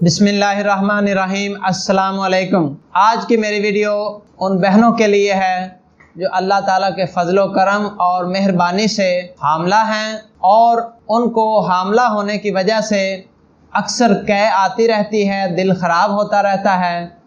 बिस्मिल्लाहिर्रहमानिर्रहीम। अस्सलाम वालेकुम। आज की मेरी वीडियो उन बहनों के लिए है जो अल्लाह ताला के फजलो करम और मेहरबानी से हामला हैं और उनको हामला होने की वजह से अक्सर कै आती रहती है, दिल ख़राब होता रहता है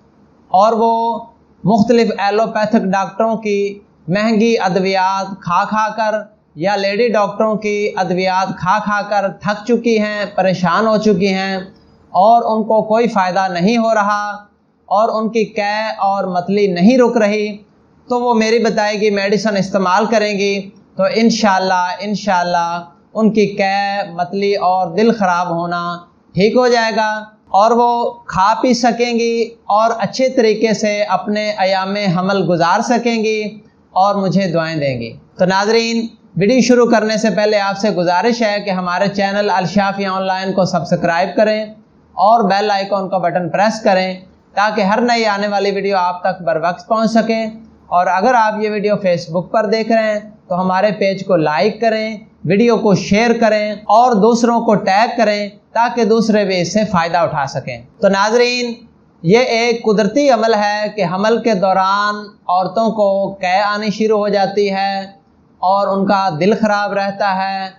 और वो मुख्तलिफ़ एलोपैथिक डॉक्टरों की महंगी अद्वियात खा खा कर या लेडी डॉक्टरों की अद्वियात खा खा कर थक चुकी हैं, परेशान हो चुकी हैं और उनको कोई फ़ायदा नहीं हो रहा और उनकी कै और मतली नहीं रुक रही। तो वो मेरी बताई मेडिसिन इस्तेमाल करेंगी तो इंशाअल्लाह उनकी कै, मतली और दिल ख़राब होना ठीक हो जाएगा और वो खा पी सकेंगी और अच्छे तरीके से अपने अयामे हमल गुजार सकेंगी और मुझे दुआएं देंगी। तो नाज़रीन, वीडियो शुरू करने से पहले आपसे गुजारिश है कि हमारे चैनल अलशाफिया ऑनलाइन को सब्सक्राइब करें और बेल आइकॉन का बटन प्रेस करें ताकि हर नई आने वाली वीडियो आप तक बर वक्त पहुँच सके। और अगर आप ये वीडियो फेसबुक पर देख रहे हैं तो हमारे पेज को लाइक करें, वीडियो को शेयर करें और दूसरों को टैग करें ताकि दूसरे भी इससे फ़ायदा उठा सकें। तो नाज़रीन, ये एक कुदरती अमल है कि हमल के दौरान औरतों को कै आनी शुरू हो जाती है और उनका दिल ख़राब रहता है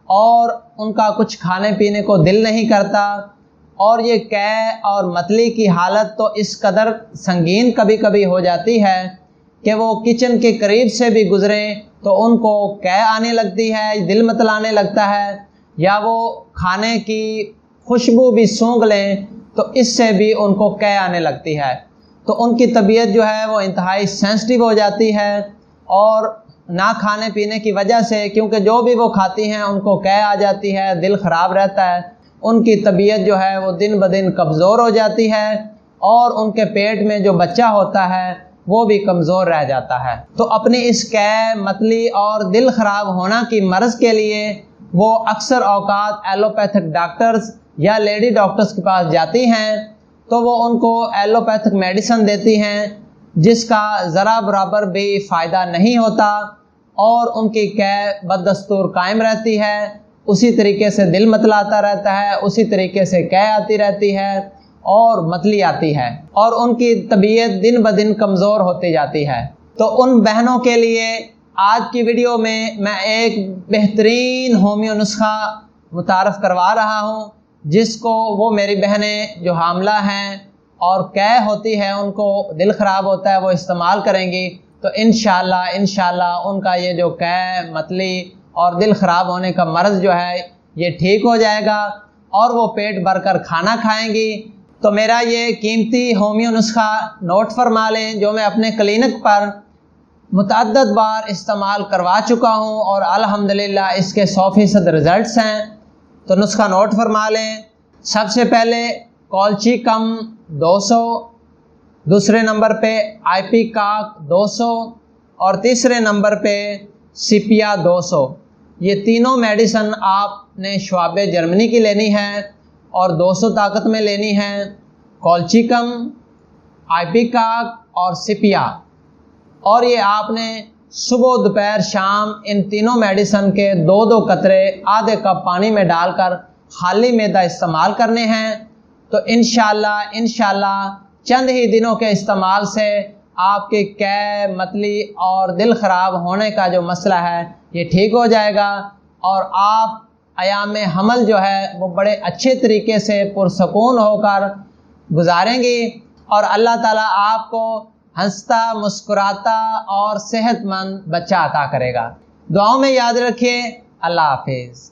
और उनका कुछ खाने पीने को दिल नहीं करता और ये कै और मतली की हालत तो इस कदर संगीन कभी कभी हो जाती है कि वो किचन के करीब से भी गुज़रें तो उनको कै आने लगती है, दिल मतलाने लगता है, या वो खाने की खुशबू भी सूंघ लें तो इससे भी उनको कै आने लगती है। तो उनकी तबीयत जो है वो इंतहाई सेंसिटिव हो जाती है और ना खाने पीने की वजह से, क्योंकि जो भी वो खाती हैं उनको कै आ जाती है, दिल ख़राब रहता है, उनकी तबीयत जो है वो दिन ब दिन कमज़ोर हो जाती है और उनके पेट में जो बच्चा होता है वो भी कमज़ोर रह जाता है। तो अपनी इस कै, मतली और दिल ख़राब होना की मर्ज़ के लिए वो अक्सर औकात एलोपैथिक डॉक्टर्स या लेडी डॉक्टर्स के पास जाती हैं तो वो उनको एलोपैथिक मेडिसिन देती हैं जिसका ज़रा बराबर भी फ़ायदा नहीं होता और उनकी कै बदस्तूर कायम रहती है, उसी तरीके से दिल मतलाता रहता है, उसी तरीके से कै आती रहती है और मतली आती है और उनकी तबीयत दिन ब दिन कमज़ोर होती जाती है। तो उन बहनों के लिए आज की वीडियो में मैं एक बेहतरीन होमियो नुस्खा मुतारफ़ करवा रहा हूँ जिसको वो मेरी बहनें जो हामला हैं और कै होती है, उनको दिल ख़राब होता है, वो इस्तेमाल करेंगी तो इंशाअल्लाह उनका ये जो कै, मतली और दिल ख़राब होने का मर्ज़ जो है ये ठीक हो जाएगा और वो पेट भरकर खाना खाएंगी। तो मेरा ये कीमती होमियो नुस्खा नोट फरमा लें जो मैं अपने क्लिनिक पर मुतअद्दद बार इस्तेमाल करवा चुका हूँ और अल्हम्दुलिल्लाह इसके 100% रिज़ल्ट्स हैं। तो नुस्खा नोट फरमा लें। सबसे पहले कॉल्चिकम 200, दूसरे नंबर पे आइपिकाक 200 और तीसरे नंबर पे सिपिया 200। ये तीनों मेडिसिन आपने श्वाबे जर्मनी की लेनी है और 200 ताकत में लेनी है। कॉल्चिकम, आइपिकाक और सिपिया, और ये आपने सुबह, दोपहर, शाम इन तीनों मेडिसिन के 2-2 कतरे आधे कप पानी में डालकर खाली मैदा इस्तेमाल करने हैं। तो इंशाअल्लाह चंद ही दिनों के इस्तेमाल से आपके कै, मतली और दिल ख़राब होने का जो मसला है ये ठीक हो जाएगा और आप अयामे हमल जो है वो बड़े अच्छे तरीके से पुरसकून होकर गुजारेंगी और अल्लाह ताला आपको हंसता, मुस्कुराता और सेहतमंद बच्चा अता करेगा। दुआओं में याद रखिए। अल्लाह हाफिज़।